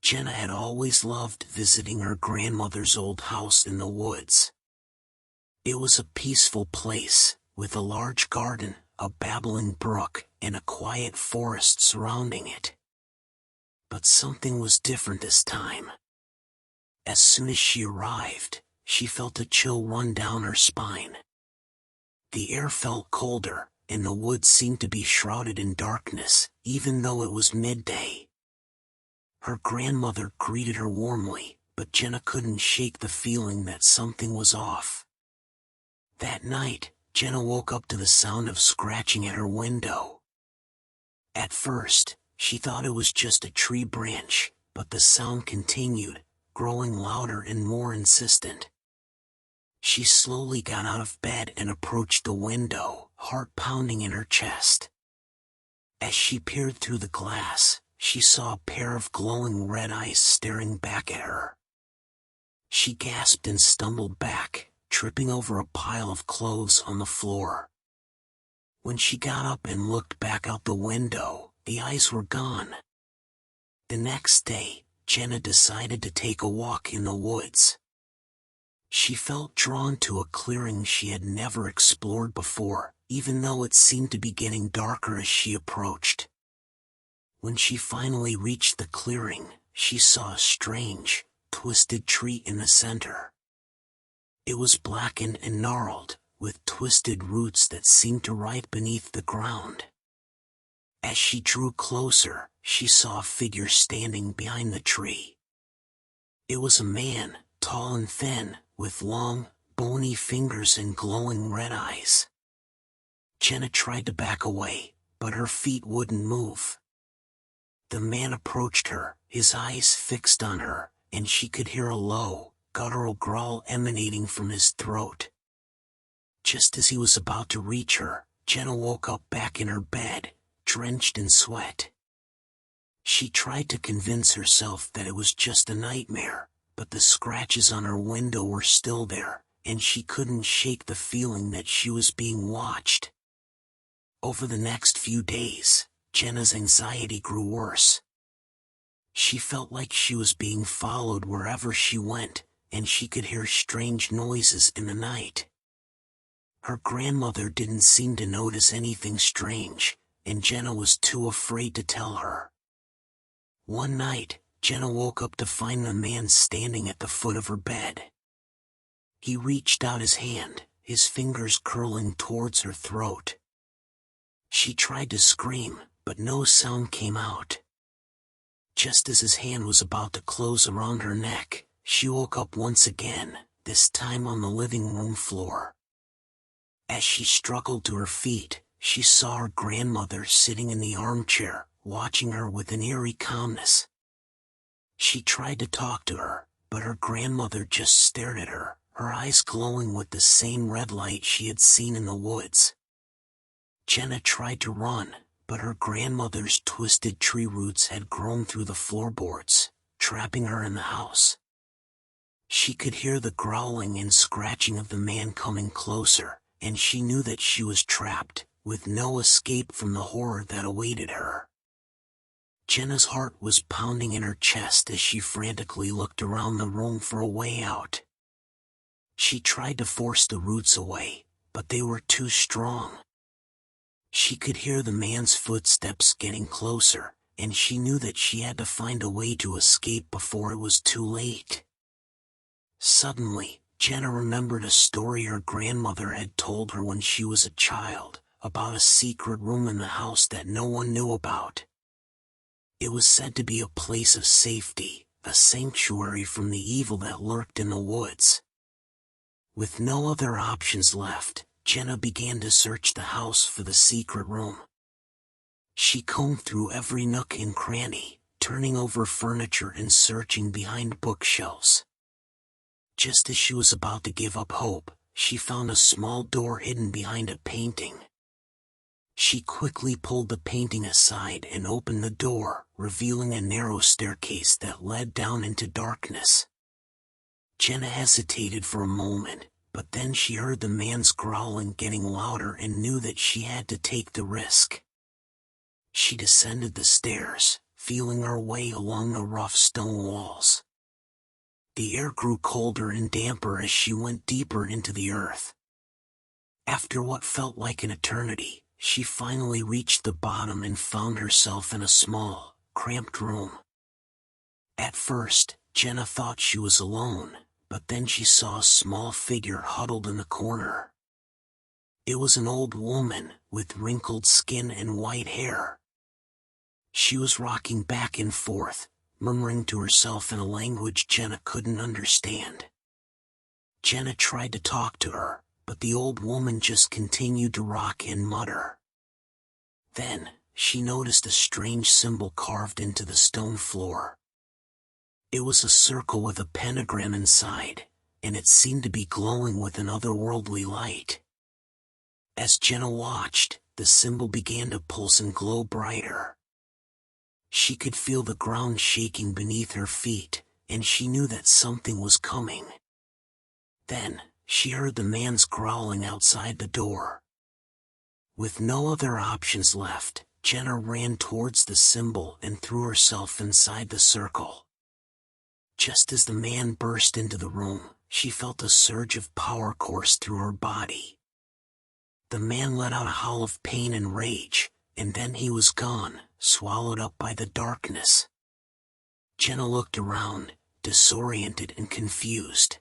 Jenna had always loved visiting her grandmother's old house in the woods. It was a peaceful place, with a large garden, a babbling brook, and a quiet forest surrounding it. But something was different this time. As soon as she arrived, she felt a chill run down her spine. The air felt colder, and the woods seemed to be shrouded in darkness, even though it was midday. Her grandmother greeted her warmly, but Jenna couldn't shake the feeling that something was off. That night, Jenna woke up to the sound of scratching at her window. At first, she thought it was just a tree branch, but the sound continued, growing louder and more insistent. She slowly got out of bed and approached the window, heart pounding in her chest. As she peered through the glass, she saw a pair of glowing red eyes staring back at her. She gasped and stumbled back, tripping over a pile of clothes on the floor. When she got up and looked back out the window, the eyes were gone. The next day, Jenna decided to take a walk in the woods. She felt drawn to a clearing she had never explored before, even though it seemed to be getting darker as she approached. When she finally reached the clearing, she saw a strange, twisted tree in the center. It was blackened and gnarled, with twisted roots that seemed to rot beneath the ground. As she drew closer, she saw a figure standing behind the tree. It was a man, tall and thin, with long, bony fingers and glowing red eyes. Jenna tried to back away, but her feet wouldn't move. The man approached her, his eyes fixed on her, and she could hear a low, guttural growl emanating from his throat. Just as he was about to reach her, Jenna woke up back in her bed, drenched in sweat. She tried to convince herself that it was just a nightmare, but the scratches on her window were still there, and she couldn't shake the feeling that she was being watched. Over the next few days, Jenna's anxiety grew worse. She felt like she was being followed wherever she went, and she could hear strange noises in the night. Her grandmother didn't seem to notice anything strange, and Jenna was too afraid to tell her. One night, Jenna woke up to find the man standing at the foot of her bed. He reached out his hand, his fingers curling towards her throat. She tried to scream, but no sound came out. Just as his hand was about to close around her neck, she woke up once again, this time on the living room floor. As she struggled to her feet, she saw her grandmother sitting in the armchair, watching her with an eerie calmness. She tried to talk to her, but her grandmother just stared at her, her eyes glowing with the same red light she had seen in the woods. Jenna tried to run, but her grandmother's twisted tree roots had grown through the floorboards, trapping her in the house. She could hear the growling and scratching of the man coming closer, and she knew that she was trapped, with no escape from the horror that awaited her. Jenna's heart was pounding in her chest as she frantically looked around the room for a way out. She tried to force the roots away, but they were too strong. She could hear the man's footsteps getting closer, and she knew that she had to find a way to escape before it was too late. Suddenly, Jenna remembered a story her grandmother had told her when she was a child, about a secret room in the house that no one knew about. It was said to be a place of safety, a sanctuary from the evil that lurked in the woods. With no other options left, Jenna began to search the house for the secret room. She combed through every nook and cranny, turning over furniture and searching behind bookshelves. Just as she was about to give up hope, she found a small door hidden behind a painting. She quickly pulled the painting aside and opened the door, revealing a narrow staircase that led down into darkness. Jenna hesitated for a moment, but then she heard the man's growling getting louder and knew that she had to take the risk. She descended the stairs, feeling her way along the rough stone walls. The air grew colder and damper as she went deeper into the earth. After what felt like an eternity, she finally reached the bottom and found herself in a small, cramped room. At first, Jenna thought she was alone, but then she saw a small figure huddled in the corner. It was an old woman, with wrinkled skin and white hair. She was rocking back and forth, murmuring to herself in a language Jenna couldn't understand. Jenna tried to talk to her, but the old woman just continued to rock and mutter. Then, she noticed a strange symbol carved into the stone floor. It was a circle with a pentagram inside, and it seemed to be glowing with an otherworldly light. As Jenna watched, the symbol began to pulse and glow brighter. She could feel the ground shaking beneath her feet, and she knew that something was coming. Then, she heard the man's growling outside the door. With no other options left, Jenna ran towards the symbol and threw herself inside the circle. Just as the man burst into the room, she felt a surge of power course through her body. The man let out a howl of pain and rage, and then he was gone, swallowed up by the darkness. Jenna looked around, disoriented and confused.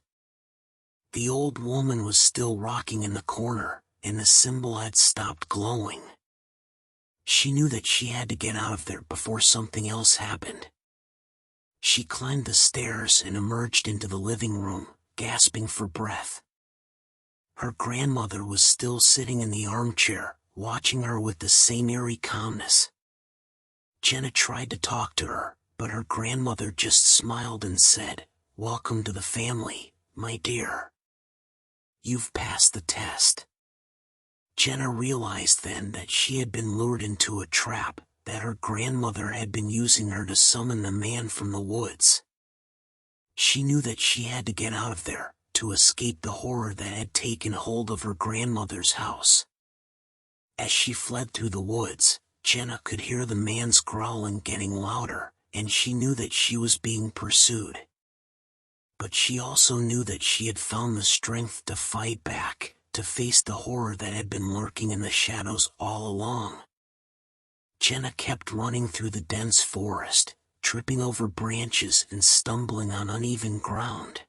The old woman was still rocking in the corner, and the symbol had stopped glowing. She knew that she had to get out of there before something else happened. She climbed the stairs and emerged into the living room, gasping for breath. Her grandmother was still sitting in the armchair, watching her with the same eerie calmness. Jenna tried to talk to her, but her grandmother just smiled and said, "Welcome to the family, my dear. You've passed the test." Jenna realized then that she had been lured into a trap, that her grandmother had been using her to summon the man from the woods. She knew that she had to get out of there, to escape the horror that had taken hold of her grandmother's house. As she fled through the woods, Jenna could hear the man's growling getting louder, and she knew that she was being pursued. But she also knew that she had found the strength to fight back, to face the horror that had been lurking in the shadows all along. Jenna kept running through the dense forest, tripping over branches and stumbling on uneven ground.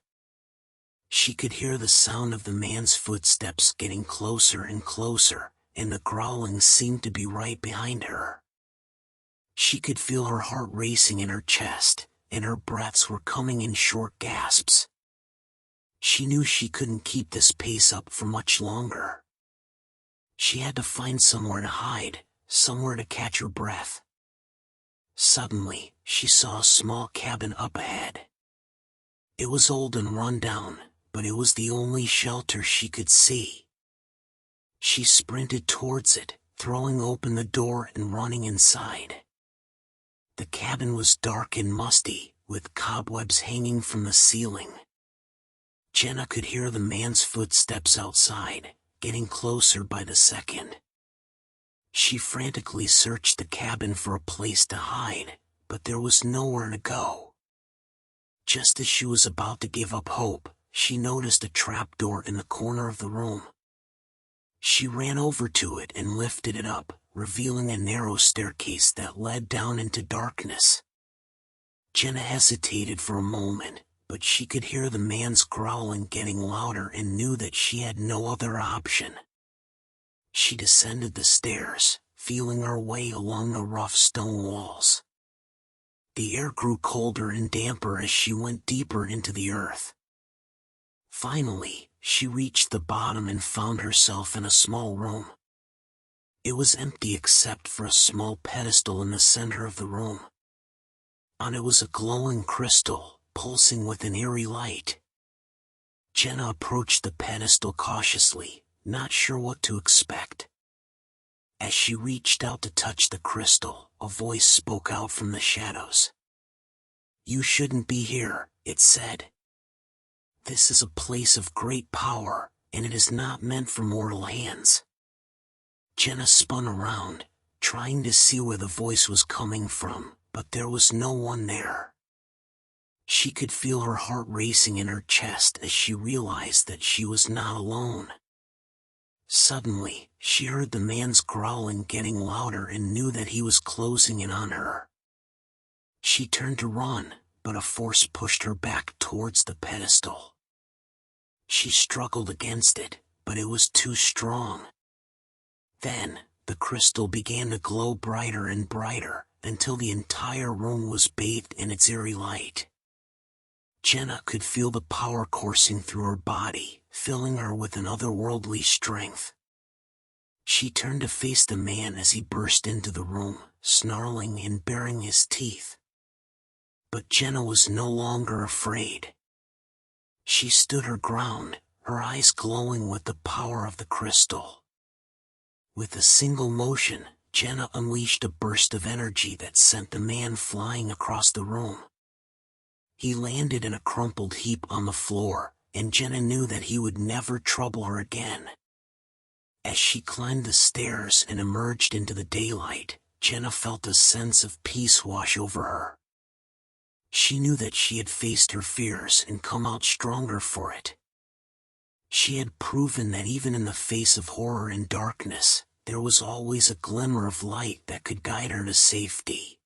She could hear the sound of the man's footsteps getting closer and closer, and the growling seemed to be right behind her. She could feel her heart racing in her chest, and her breaths were coming in short gasps. She knew she couldn't keep this pace up for much longer. She had to find somewhere to hide, somewhere to catch her breath. Suddenly, she saw a small cabin up ahead. It was old and run down, but it was the only shelter she could see. She sprinted towards it, throwing open the door and running inside. The cabin was dark and musty, with cobwebs hanging from the ceiling. Jenna could hear the man's footsteps outside, getting closer by the second. She frantically searched the cabin for a place to hide, but there was nowhere to go. Just as she was about to give up hope, she noticed a trapdoor in the corner of the room. She ran over to it and lifted it up, revealing a narrow staircase that led down into darkness. Jenna hesitated for a moment, but she could hear the man's growling getting louder and knew that she had no other option. She descended the stairs, feeling her way along the rough stone walls. The air grew colder and damper as she went deeper into the earth. Finally, she reached the bottom and found herself in a small room. It was empty except for a small pedestal in the center of the room. On it was a glowing crystal, pulsing with an eerie light. Jenna approached the pedestal cautiously, not sure what to expect. As she reached out to touch the crystal, a voice spoke out from the shadows. "You shouldn't be here," it said. "This is a place of great power, and it is not meant for mortal hands." Jenna spun around, trying to see where the voice was coming from, but there was no one there. She could feel her heart racing in her chest as she realized that she was not alone. Suddenly, she heard the man's growling getting louder and knew that he was closing in on her. She turned to run, but a force pushed her back towards the pedestal. She struggled against it, but it was too strong. Then, the crystal began to glow brighter and brighter, until the entire room was bathed in its eerie light. Jenna could feel the power coursing through her body, filling her with an otherworldly strength. She turned to face the man as he burst into the room, snarling and baring his teeth. But Jenna was no longer afraid. She stood her ground, her eyes glowing with the power of the crystal. With a single motion, Jenna unleashed a burst of energy that sent the man flying across the room. He landed in a crumpled heap on the floor, and Jenna knew that he would never trouble her again. As she climbed the stairs and emerged into the daylight, Jenna felt a sense of peace wash over her. She knew that she had faced her fears and come out stronger for it. She had proven that even in the face of horror and darkness, there was always a glimmer of light that could guide her to safety.